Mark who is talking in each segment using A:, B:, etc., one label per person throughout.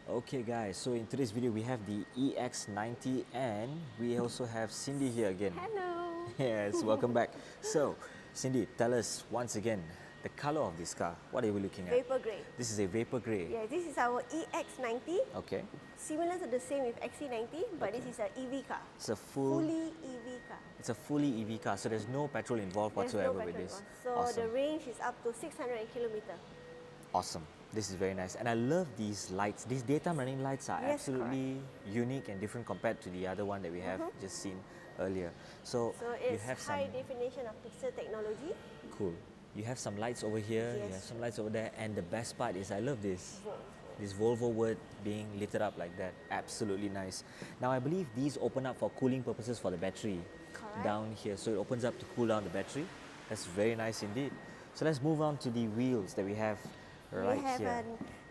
A: Okay guys, so in today's video we have the EX90 and we also have Cindy here again.
B: Hello.
A: Yes, welcome back. So, Cindy, tell us once again the color of this car. What are we looking at?
B: Vapour grey.
A: This is a Vapour grey.
B: Yeah, this is our EX90.
A: Okay.
B: Similar to the same with XC90, but this is an EV car.
A: It's a
B: Fully EV car.
A: It's a fully EV car, so there's no petrol involved whatsoever with this.
B: So
A: Awesome.
B: the range is up to 600 kilometers.
A: Awesome. This is very nice. And I love these lights. These daytime running lights are absolutely unique and different compared to the other one that we have just seen earlier. So
B: it's
A: you have
B: high
A: some
B: definition of pixel technology.
A: cool. You have some lights over here, you have some lights over there, and the best part is I love this. This Volvo word being lit up like that. Absolutely nice. Now I believe these open up for cooling purposes for the battery down here. So it opens up to cool down the battery. That's very nice indeed. So let's move on to the wheels that we have right here.
B: We have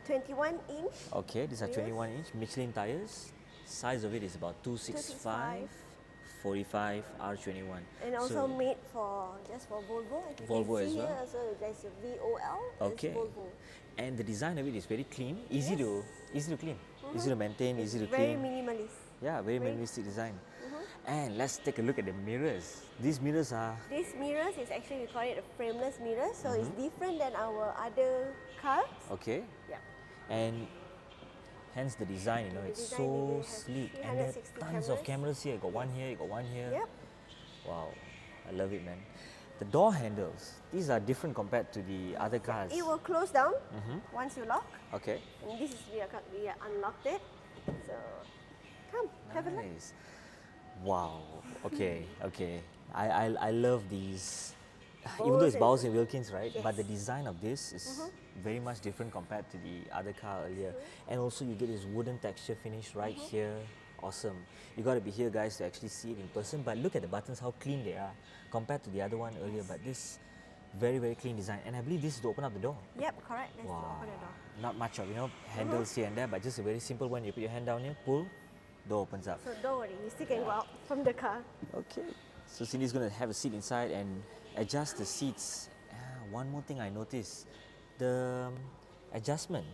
B: a 21-inch.
A: Okay, these are 21-inch Michelin tires. Size of it is about 265, 45 R21.
B: And also made for just for Volvo.
A: Volvo as well.
B: Here also there's a VOL.
A: Okay.
B: Volvo.
A: And the design of it is very clean, easy to clean, easy to maintain, easy to
B: very
A: clean.
B: Very minimalist.
A: Yeah, very minimalistic design. And let's take a look at the mirrors. These mirrors are...
B: These mirrors is actually, we call it a frameless mirror, so it's different than our other cars.
A: Okay.
B: Yeah.
A: And hence the design, you know, it's so sleek. And there are tons of cameras here. You got one here, you got one here.
B: Yep.
A: Wow, I love it, man. The door handles, these are different compared to the other cars.
B: It will close down once you lock.
A: Okay.
B: And this is we are unlocked it. So come, have a look.
A: Nice. Wow. Okay. Okay. I love these. Even though it's Bowers and Wilkins, right?
B: Yes.
A: But the design of this is very much different compared to the other car earlier. And also you get this wooden texture finish right here. Awesome. You got to be here, guys, to actually see it in person. But look at the buttons, how clean they are compared to the other one earlier. But this very, very clean design. And I believe this is to open up the door.
B: Yep, correct. That's to open the door.
A: Not much of, you know, handles here and there, but just a very simple one. You put your hand down here, pull, door opens up.
B: So don't worry, you still can go out from the car.
A: Okay. So Cindy's going to have a seat inside and adjust the seats. One more thing I noticed, the adjustment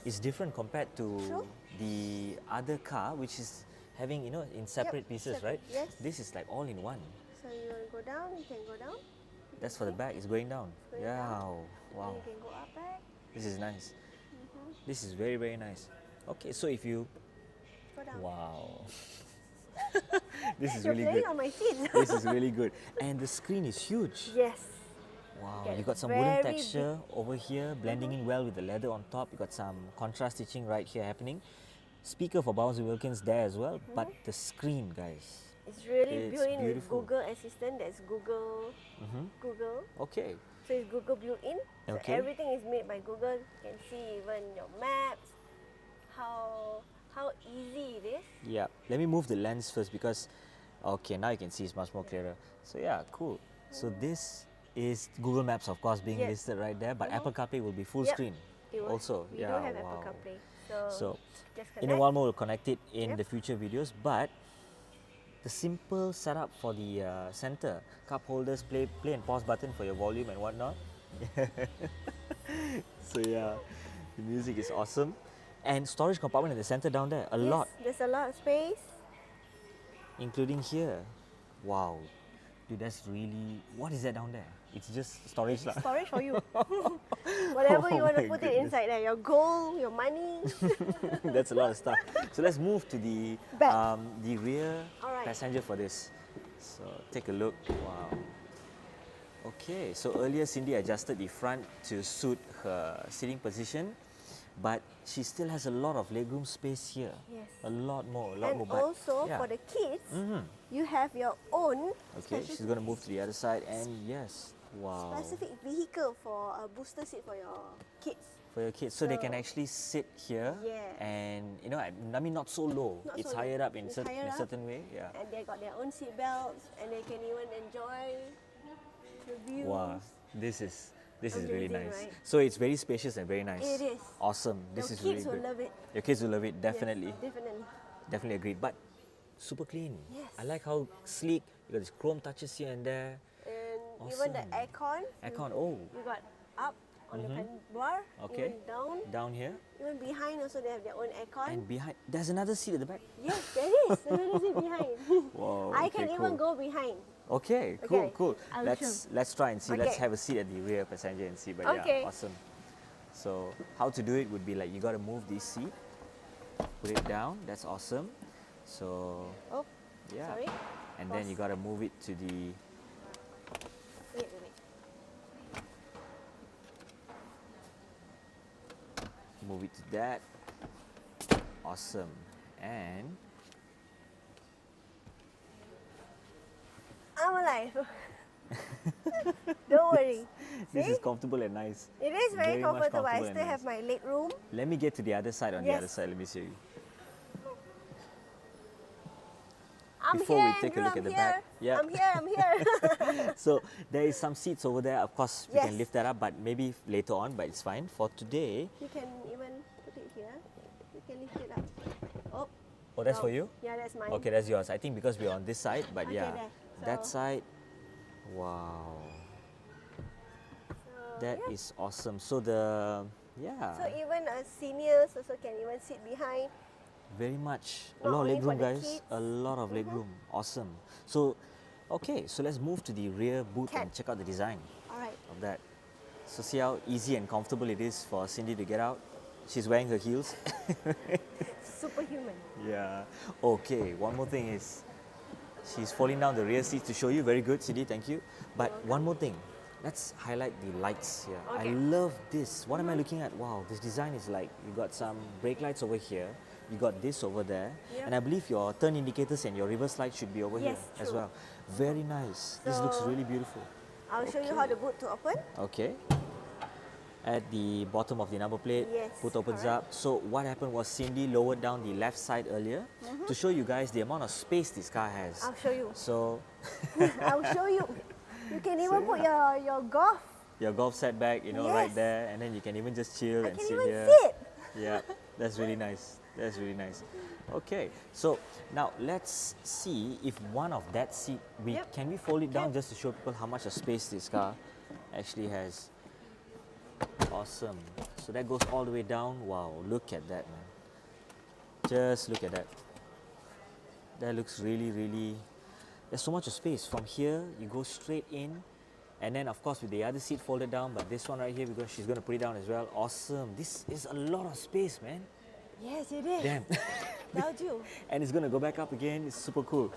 A: is different compared to the other car, which is having, you know, in separate pieces, right?
B: Yes.
A: This is like all in one.
B: So you want to go down, you can go down.
A: That's for the back, it's going down. Wow.
B: And you can go up back.
A: This is nice. This is very, very nice. Okay, so if you...
B: Go down.
A: Wow. This is
B: You're
A: really
B: playing
A: good.
B: on my seat.
A: This is really good. And the screen is huge.
B: Yes.
A: Wow, you got some wooden texture over here, blending in well with the leather on top. You got some contrast stitching right here happening. Speaker for Bowers & Wilkins there as well, but the screen, guys.
B: It's really built in with Google Assistant. That's Google. Google.
A: Okay.
B: So it's Google built in. So everything is made by Google. You can see even your maps, how easy it is.
A: Yeah. Let me move the lens first because, okay, now you can see it's much more clearer. So yeah, cool. So this is Google Maps, of course, being listed right there, but Apple CarPlay will be full screen also.
B: We don't have Apple CarPlay.
A: So in a while more we'll connect it in the future videos, but the simple setup for the center, cup holders, play and pause button for your volume and whatnot. So yeah, the music is awesome. And storage compartment in the center down there, a lot.
B: There's a lot of space.
A: Including here. Wow. Dude, that's really... What is that down there? It's just storage.
B: Storage for you. Whatever you want to put it inside there. Your gold, your money.
A: That's a lot of stuff. So let's move to the rear passenger for this. So take a look. Wow. Okay, so earlier Cindy adjusted the front to suit her sitting position, but she still has a lot of legroom space here.
B: Yes.
A: A lot more.
B: And also for the kids, you have your own.
A: Okay, she's going to move to the other side, and yes, wow.
B: Specific vehicle for a booster seat for your kids.
A: For your kids, so they can actually sit here, and you know, I mean, not so low. It's higher up in a certain way. Yeah.
B: And they got their own seat belts, and they can even enjoy the views.
A: Wow, this is really nice. Right? So it's very spacious and very nice.
B: It is.
A: Awesome. This is really good.
B: Your kids will love it.
A: Your kids will love it, definitely.
B: Yes, definitely.
A: Definitely agreed. But super clean.
B: Yes.
A: I like how sleek. You got these chrome touches here and there.
B: And
A: awesome.
B: even the aircon.
A: Aircon, oh.
B: You got up on the handbar,
A: Okay.
B: even down.
A: Down here.
B: Even behind also they have their own aircon.
A: And behind, there's another seat at the back.
B: Yes, there is. There is it behind.
A: Wow.
B: I can
A: okay,
B: even
A: cool.
B: go behind.
A: Okay, cool,
B: Okay,
A: cool.
B: I'll
A: Let's try and see. Let's
B: Okay.
A: have a seat at the rear passenger and see. But
B: Okay.
A: yeah, awesome. So how to do it would be like you got to move this seat, put it down. That's awesome. So
B: Oh,
A: yeah,
B: sorry.
A: and then you got to move it to the.
B: Wait.
A: Move it to that. Awesome. And
B: I'm alive. Don't worry.
A: this
B: See?
A: is comfortable and nice.
B: It is very
A: much
B: comfortable. I
A: and
B: still have my leg room.
A: Let me get to the other side on the
B: Yes.
A: other side. Let me show you.
B: I'm
A: Before
B: here,
A: we take a
B: Andrew,
A: look
B: I'm
A: at the
B: here.
A: back. Yeah.
B: I'm here.
A: So there is some seats over there. Of course, we can
B: Yes.
A: lift that up, but maybe later on. But it's fine for today.
B: You can even put it here. You can lift it up. Oh.
A: Oh, that's
B: no.
A: for you.
B: Yeah, that's mine.
A: Okay, that's yours. I think because we're on this side, but
B: Okay,
A: yeah,
B: there.
A: that
B: So-
A: side. Wow,
B: So,
A: that
B: yeah.
A: is awesome. So the
B: So even seniors also can even sit behind.
A: very much a
B: Not
A: lot of
B: only
A: leg
B: for
A: room,
B: the
A: guys.
B: kids.
A: A lot of leg room. Awesome. So, okay, so let's move to the rear boot
B: Can.
A: and check out the design
B: All right.
A: of that. So see how easy and comfortable it is for Cindy to get out. She's wearing her heels.
B: Superhuman.
A: Yeah. Okay, one more thing is she's folding down the rear seats to show you. Very good, Cindy, thank you. But one more thing, let's highlight the lights here. I
B: Okay.
A: love this. What am I looking at? Wow, this design is like, you got some brake lights over here, you got this over there,
B: Yep.
A: and I believe your turn indicators and your reverse lights should be over
B: Yes,
A: here as
B: true.
A: well. Very nice. This looks
B: So-
A: really beautiful.
B: I'll show you how the boot to open.
A: Okay. At the bottom of the number plate,
B: Yes,
A: boot opens
B: correct.
A: up. So what happened was Cindy lowered down the left side earlier to show you guys the amount of space this car has.
B: I'll show you.
A: So
B: I'll show you. You can even put your golf.
A: your golf set back, right
B: Yes.
A: there, and then you can even just chill
B: I
A: and
B: can
A: sit
B: even
A: here.
B: sit.
A: Yeah, that's really nice. That's really nice. Okay, so now let's see if one of that seat
B: Yep.
A: can we fold it down
B: Can.
A: just to show people how much of space this car actually has. Awesome. So that goes all the way down. Wow, look at that, man. Just look at that. That looks really, really. There's so much of space. From here, you go straight in, and then of course with the other seat folded down, but this one right here, because she's going to put it down as well. Awesome. This is a lot of space, man.
B: Yes, it is.
A: Damn.
B: Told you.
A: And it's going to go back up again. It's super cool.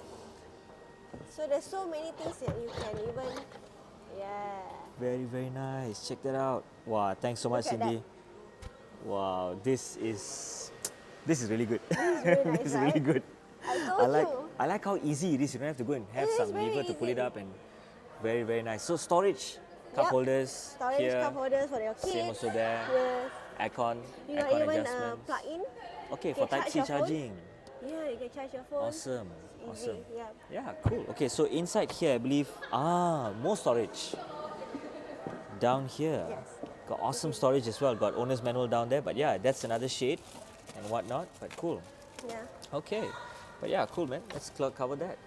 B: So there's so many things that you can even. Yeah.
A: Very, very nice. Check that out. Wow, thanks so much,
B: Look at
A: Cindy. Wow, this is really good.
B: very nice,
A: This is really
B: right?
A: good.
B: I told you.
A: I like how easy it is. You don't have to go and have
B: It is
A: some
B: very
A: lever to pull it
B: easy.
A: up, and very, very nice. So storage, cup
B: Yep.
A: holders
B: Storage
A: here,
B: cup holders for your kids.
A: same also there.
B: Yes.
A: Aircon,
B: You know,
A: aircon
B: even
A: adjustments.
B: plug in.
A: Okay,
B: you
A: for
B: can
A: Type C
B: charge your phone.
A: charging.
B: Yeah, you can charge your phone.
A: Awesome,
B: Easy.
A: awesome.
B: Yeah.
A: Yeah, cool. Okay, so inside here, I believe, more storage. Down here,
B: Yes.
A: got awesome storage as well. Got owner's manual down there, but yeah, that's another shade and whatnot. But cool.
B: Yeah.
A: Okay, but yeah, cool, man. Let's cover that.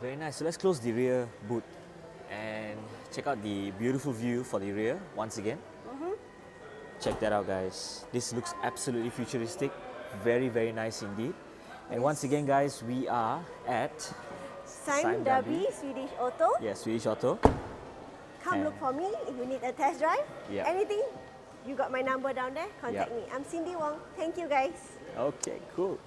A: Very nice. So let's close the rear boot and check out the beautiful view for the rear once again. Check that out, guys. This looks absolutely futuristic. Very, very nice indeed. And once again, guys, we are at
B: Sime Darby Swedish Auto.
A: Swedish Auto.
B: Come look for me if you need a test drive.
A: Yep.
B: Anything, you got my number down there. Contact
A: Yep.
B: me. I'm Cindy Wong. Thank you, guys.
A: Okay, cool.